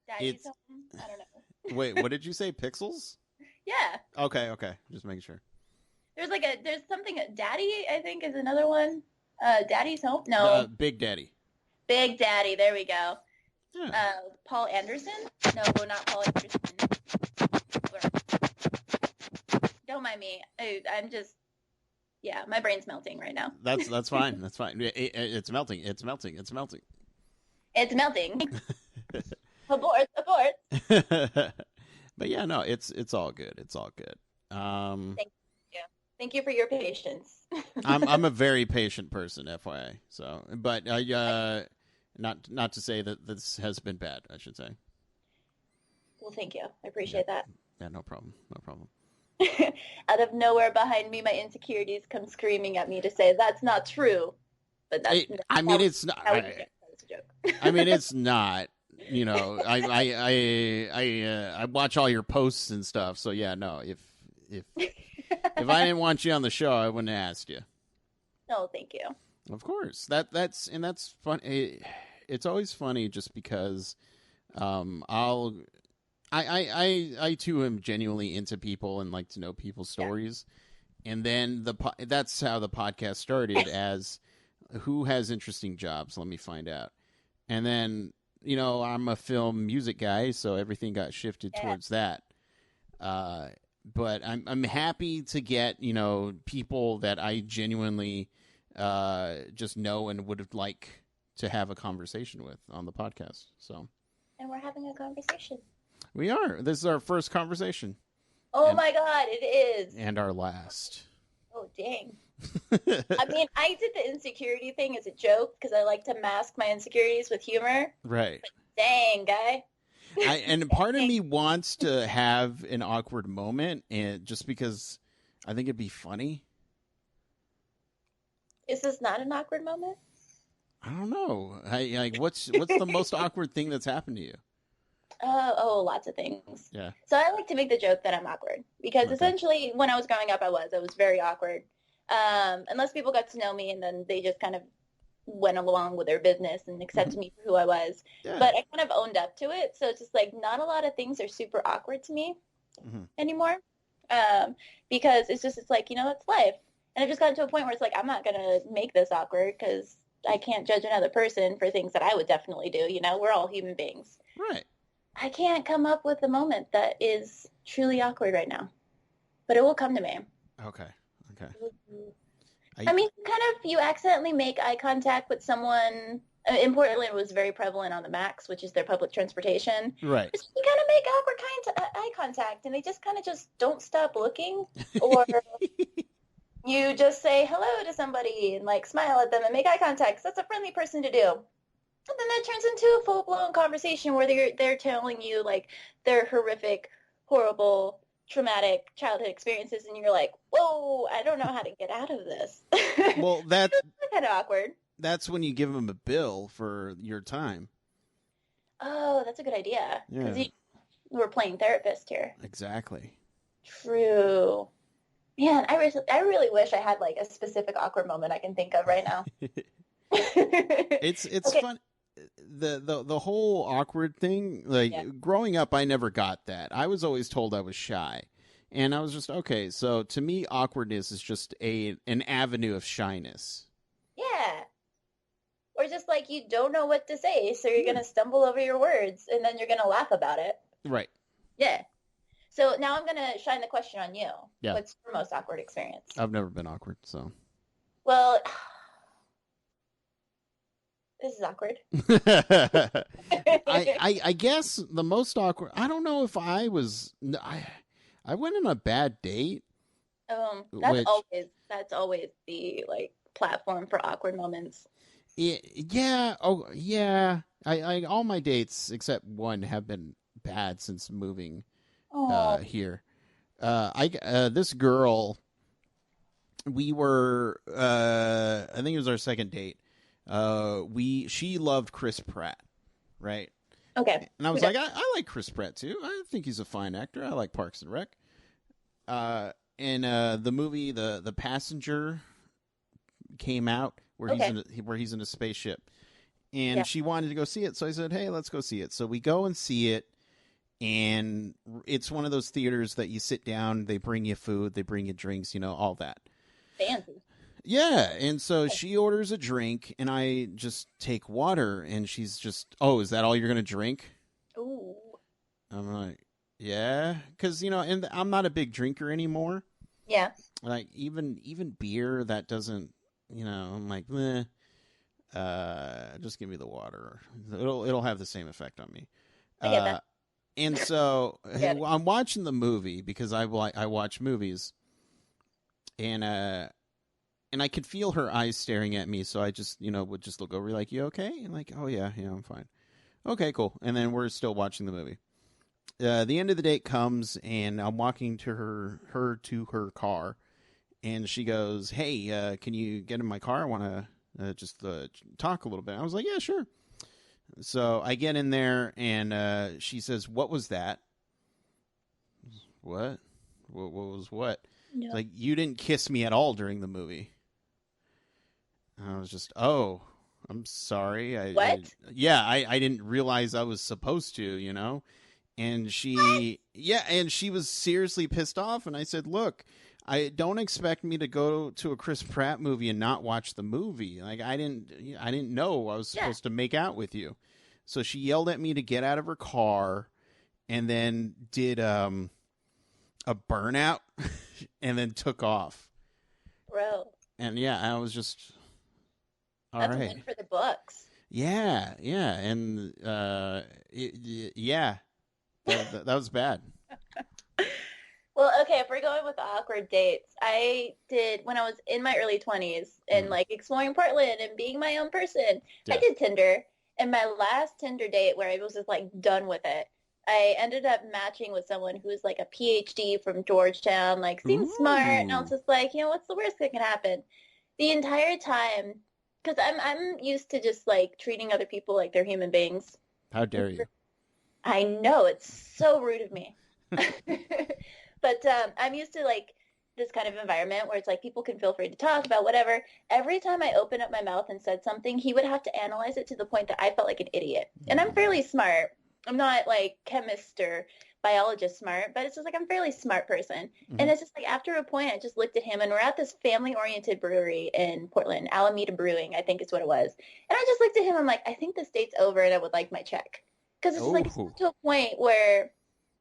Daddy's It's Home. I don't know. Wait, what did you say? Pixels? Yeah. Okay, okay. Just making sure. There's something Daddy I think is another one. Daddy's Home. The No, Big Daddy. Big Daddy. There we go. Yeah. Paul Anderson. No, not Paul Anderson. Don't mind me. I'm just yeah, my brain's melting right now. That's fine. That's fine. It's melting. It's melting. It's melting. It's melting. Abort, abort. But yeah, no, it's all good. It's all good. Thank you. Thank you for your patience. I'm a very patient person, FYI. So, but not to say that this has been bad. I should say. Well, thank you. I appreciate that. Yeah, no problem. No problem. Out of nowhere behind me, my insecurities come screaming at me to say that's not true. But that's I mean, it's not. that was a joke. I mean, it's not. You know, I watch all your posts and stuff. So yeah, no. If I didn't want you on the show, I wouldn't have asked you. No, thank you. Of course, that's fun. It's always funny just because I too am genuinely into people and like to know people's stories, and then that's how the podcast started as who has interesting jobs. Let me find out, and then I'm a film music guy, so everything got shifted towards that. But I'm happy to get people that I genuinely just know and would like to have a conversation with on the podcast. So, and we're having a conversation. We are. This is our first conversation. Oh my God, it is. And our last. Oh, dang. I mean, I did the insecurity thing as a joke because I like to mask my insecurities with humor. Right. But dang, guy. And part of me wants to have an awkward moment, and just because I think it'd be funny. Is this not an awkward moment? I don't know. What's the most awkward thing that's happened to you? Lots of things. Yeah. So I like to make the joke that I'm awkward because essentially when I was growing up, I was very awkward. Unless people got to know me and then they just kind of went along with their business and accepted me for who I was. Yeah. But I kind of owned up to it. So it's just like not a lot of things are super awkward to me anymore. Because it's like, it's life. And I've just gotten to a point where it's like, I'm not going to make this awkward because I can't judge another person for things that I would definitely do. We're all human beings. Right. I can't come up with a moment that is truly awkward right now, but it will come to me. Okay. I mean, you accidentally make eye contact with someone. In Portland, it was very prevalent on the Max, which is their public transportation. Right. You kind of make awkward eye contact, and they just kind of just don't stop looking, or you just say hello to somebody and like smile at them and make eye contact. That's a friendly person to do. And then that turns into a full-blown conversation where they're telling you like their horrific, horrible, traumatic childhood experiences, and you're like, whoa, I don't know how to get out of this. Well, that's kind of awkward. That's when you give them a bill for your time. Oh, that's a good idea. Yeah. Because we're playing therapist here. Exactly. True. Man, I really wish I had like a specific awkward moment I can think of right now. It's okay. Fun. The whole awkward thing, like growing up, I never got that. I was always told I was shy, and I was just okay. So to me, awkwardness is just an avenue of shyness. Yeah, or just like you don't know what to say, so you're gonna stumble over your words, and then you're gonna laugh about it. Right. Yeah. So now I'm gonna shine the question on you. Yeah. What's your most awkward experience? I've never been awkward, so. Well. This is awkward. I guess the most awkward. I don't know if I was. I went on a bad date. That's always the like platform for awkward moments. Yeah. Oh yeah. I all my dates except one have been bad since moving here. This girl. we were I think it was our second date. She loved Chris Pratt, right? Okay. And I Who was does? like, I like Chris Pratt too. I think he's a fine actor. I like Parks and Rec. And the movie the Passenger came out Okay. where he's in a spaceship, and Yeah. she wanted to go see it. So I said, hey, let's go see it. So we go and see it, and it's one of those theaters that you sit down, they bring you food, they bring you drinks, all that. Fancy. Yeah, and so she orders a drink, and I just take water, and she's just, oh, is that all you're gonna drink? Ooh. I'm like, yeah, because and I'm not a big drinker anymore. Yeah. Like even beer that doesn't, I'm like, meh. Just give me the water. It'll have the same effect on me. I get Uh, that. and so I get it. I'm watching the movie because I watch movies, and I could feel her eyes staring at me. So I just would just look over like, you okay? And like, oh yeah, I'm fine. Okay, cool. And then we're still watching the movie. The end of the date comes, and I'm walking to her to her car, and she goes, "Hey, can you get in my car? I want to just talk a little bit." I was like, "Yeah, sure." So I get in there, and she says, "What was that?" What? What was what? No. Like, you didn't kiss me at all during the movie. I was just, oh, I'm sorry. What? Yeah, I didn't realize I was supposed to, And What? she was seriously pissed off. And I said, look, I don't expect me to go to a Chris Pratt movie and not watch the movie. Like, I didn't know I was Yeah. supposed to make out with you. So she yelled at me to get out of her car, and then did a burnout, and then took off. Bro. And yeah, I was just all That's a right. win for the books. Yeah, yeah, and yeah, that was bad. Well, okay, if we're going with awkward dates, I did when I was in my early 20s and Mm, like exploring Portland and being my own person. I yeah. did Tinder, and my last Tinder date where I was just like done with it, I ended up matching with someone who's like a PhD from Georgetown, like seems smart, and I was Ooh, just like, what's the worst that can happen? The entire time, because I'm used to just like treating other people like they're human beings. how dare you? I know it's so rude of me. But I'm used to like this kind of environment where it's like people can feel free to talk about whatever. Every time I opened up my mouth and said something, he would have to analyze it to the point that I felt like an idiot. And I'm Mm, fairly smart. I'm not like chemist or biologist smart, but it's just like I'm a fairly smart person. And mhm. it's just like after a point, I just looked at him and we're at this family-oriented brewery in Portland, Alameda Brewing, I think is what it was. And I just looked at him. I'm like, I think this date's over and I would like my check. Because it's just like it's Oh, got to a point where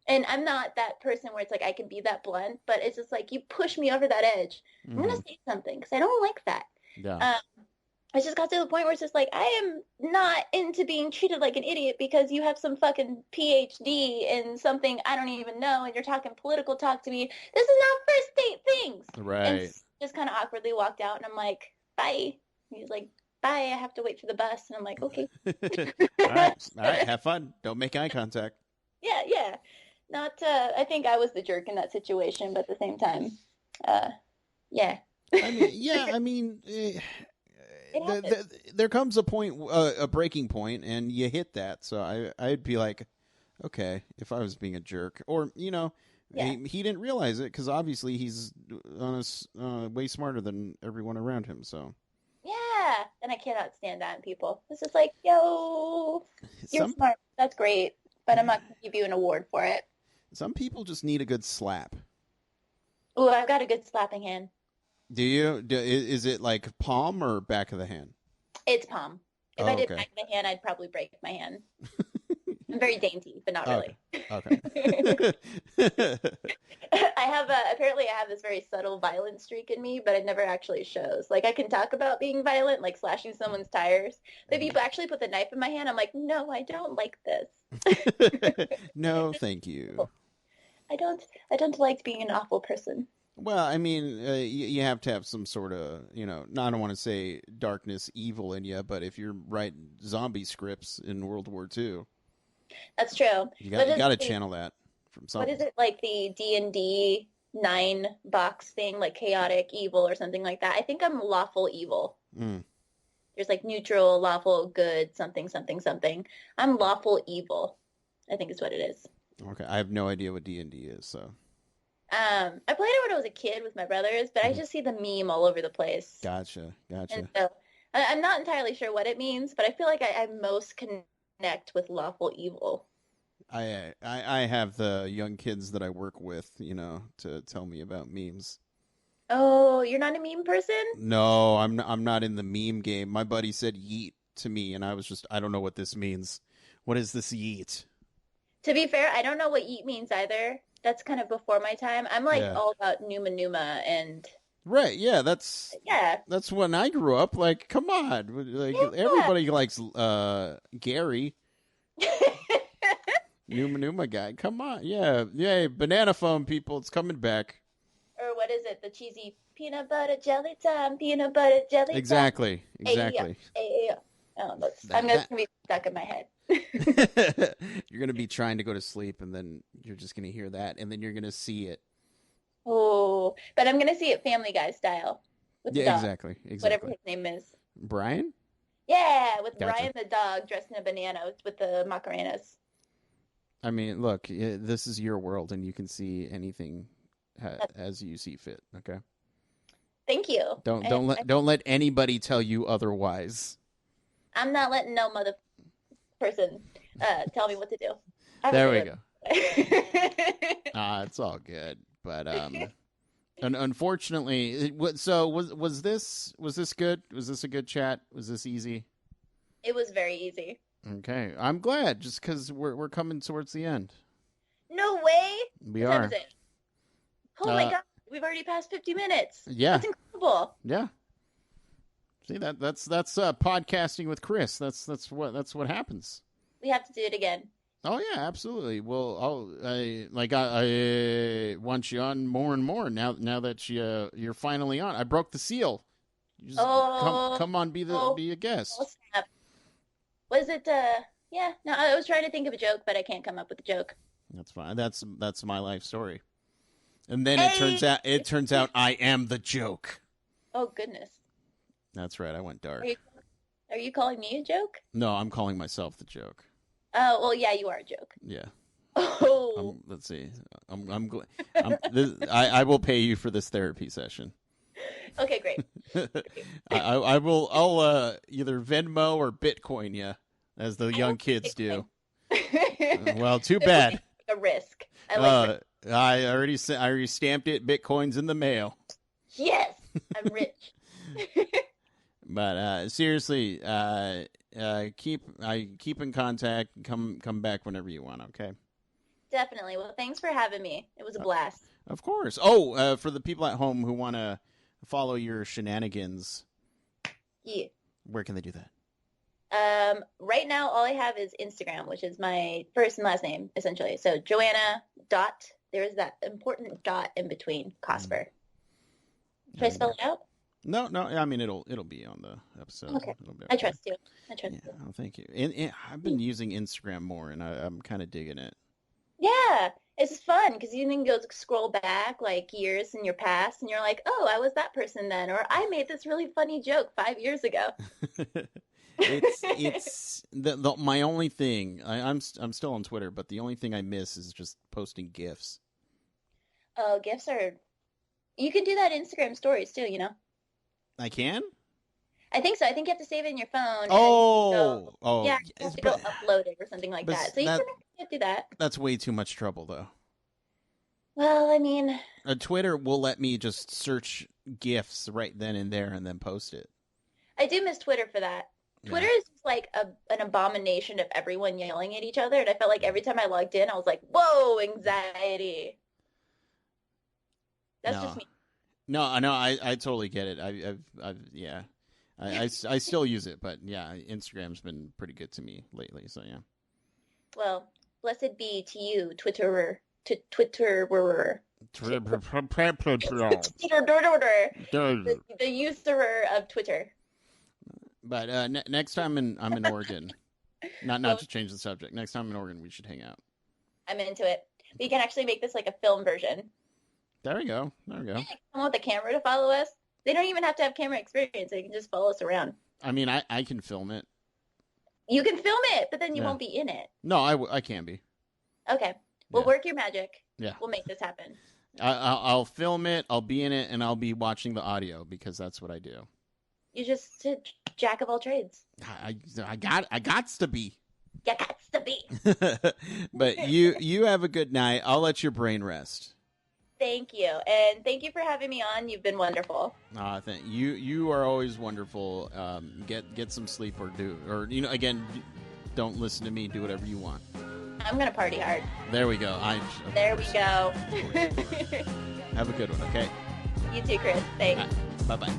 and I'm not that person where it's like I can be that blunt, but it's just like you push me over that edge. I'm gonna mhm. say something because I don't like that. Yeah. Um, I just got to the point where it's just like I am not into being treated like an idiot because you have some fucking PhD in something I don't even know, and you're talking political talk to me. This is not first date things. And Right. just kind of awkwardly walked out, and I'm like, bye. He's like, bye. I have to wait for the bus, and I'm like, okay. All right. All right. Have fun. Don't make eye contact. Yeah, yeah. Not I think I was the jerk in that situation, but at the same time, uh yeah. I mean, yeah. I mean, It happens. there comes a point, a breaking point, and you hit that. So I'd be like, okay, if I was being a jerk, or Yeah. he didn't realize it because obviously he's way smarter than everyone around him. So Yeah. And I cannot stand that in people. It's just like, yo, you're some smart. That's great, but I'm not gonna give you an award for it. some people just need a good slap. Ooh, I've got a good slapping hand. Do you? Is it like palm or back of the hand? It's palm. If I Oh, did okay. back of the hand, I'd probably break my hand. I'm very dainty, but not Okay. really. Okay. Apparently I have this very subtle violent streak in me, but it never actually shows. Like I can talk about being violent, like slashing someone's tires. But if you actually put the knife in my hand, I'm like, no, I don't like this. No, thank you. I don't like being an awful person. Well, I mean, you have to have some sort of, I don't want to say darkness, evil in you, but if you're writing zombie scripts in World War II, That's true. you What got is to the channel that from what is something. it like the D&D? 9-box thing, like chaotic evil or something like that. I think I'm lawful evil. Mm. There's like neutral, lawful, good, something, something, something. I'm lawful evil, I think is what it is. Okay, I have no idea what D&D is, so. I played it when I was a kid with my brothers, but I Mhm. just see the meme all over the place. Gotcha, And gotcha. so I'm not entirely sure what it means, but I feel like I most connect with lawful evil. I have the young kids that I work with, to tell me about memes. Oh, you're not a meme person? No, I'm not in the meme game. My buddy said yeet to me, and I don't know what this means. What is this yeet? To be fair, I don't know what yeet means either. That's kind of before my time. I'm like Yeah. all about Numa Numa and Right, yeah, that's yeah. that's when I grew up. Like, come on. Like Yeah. everybody likes Gary, Numa Numa guy. Come on. Yeah. Yay, banana phone people, it's coming back. Or what is it? The cheesy peanut butter jelly time, peanut butter jelly time. Exactly. Hey, Exactly. hey, oh, I'm That gonna be stuck in my head. you're going to be trying to go to sleep and then you're just going to hear that and then you're going to see it. Oh, but I'm gonna see it Family Guy style with the Yeah, dog, exactly. whatever Exactly. his name is. Brian? Yeah, with Gotcha. Brian the dog dressed in a banana with the Macarenas. I mean, look, this is your world and you can see anything That's, as you see fit, okay? thank you. Don't let anybody tell you otherwise. I'm not letting no mother person tell me what to do. I have a There good we one. go. It's all good. But unfortunately, so was this good? Was this a good chat? Was this easy? It was very easy. Okay, I'm glad. Just because we're coming towards the end. No way. We What time is are. it? Oh my God, we've already passed 50 minutes. Yeah, That's incredible. yeah. See that's podcasting with Chris. That's what happens. We have to do it again. Oh yeah, absolutely. Well, I want you on more and more now that you're finally on. I broke the seal. You just Oh, come on, oh, be a oh guest. snap. Was it, yeah, no, I was trying to think of a joke, but I can't come up with a joke. That's fine. That's my life story. And then Hey! it turns out I am the joke. Oh, goodness. That's right. I went Are dark. you, are you calling me a joke? No, I'm calling myself the joke. Oh, well, yeah, you are a joke. Yeah. Oh, Let's see. I will pay you for this therapy session. okay, great. I will. I'll either Venmo or Bitcoin you, as the I young don't kids think do. Well, too It would be bad. a risk. I like risk. I already stamped it. Bitcoin's in the mail. Yes, I'm rich. But seriously, keep in contact. Come back whenever you want. Okay. Definitely. Well, thanks for having me. It was a blast. Of course. Oh, for the people at home who want to follow your shenanigans, Yeah. where can they do that? Right now, all I have is Instagram, which is my first and last name, essentially. So Joanna dot, there's that important dot in between, Cosper. Should I spell it out? No. I mean, it'll be on the episode. Okay. It'll be I okay. trust you. I trust Yeah. you. Oh, thank you. And I've been using Instagram more, and I'm kind of digging it. Yeah, it's fun because you can go scroll back like years in your past and you're like, oh, I was that person then, or I made this really funny joke 5 years ago. It's my only thing. I'm still on Twitter, but the only thing I miss is just posting GIFs. Oh, GIFs are, you can do that in Instagram stories too, you know? I can. I think so. I think you have to save it in your phone. Yeah, You have to go upload it or something like but that. So you can do that. that's way too much trouble, though. Well, I mean, Twitter will let me just search GIFs right then and there and then post it. I do miss Twitter for that. Twitter is just like an abomination of everyone yelling at each other, and I felt like every time I logged in, I was like, "Whoa, anxiety." That's just me. No, I totally get it. Yeah. I still use it, but yeah, Instagram's been pretty good to me lately, so yeah. Well, blessed be to you, Twitterer. The usurer of Twitter. But next time I'm in Oregon, not to change the subject. Next time in Oregon, we should hang out. I'm into it. We can actually make this like a film version. There we go. There we go. Like, someone with a camera to follow us. They don't even have to have camera experience. They can just follow us around. I mean, I can film it. You can film it, but then you Yeah. won't be in it. No, I can be. Okay. Well, Yeah. work your magic. Yeah. We'll make this happen. I'll film it. I'll be in it, and I'll be watching the audio because that's what I do. You just jack of all trades. I got to be. You got to be. But you have a good night. I'll let your brain rest. Thank you, and thank you for having me on. You've been wonderful. Thank you. You are always wonderful. Get some sleep or again, don't listen to me. Do whatever you want. I'm gonna party hard. There we go. There we go. Have a good one. Okay. You too, Chris. Thanks. Bye bye.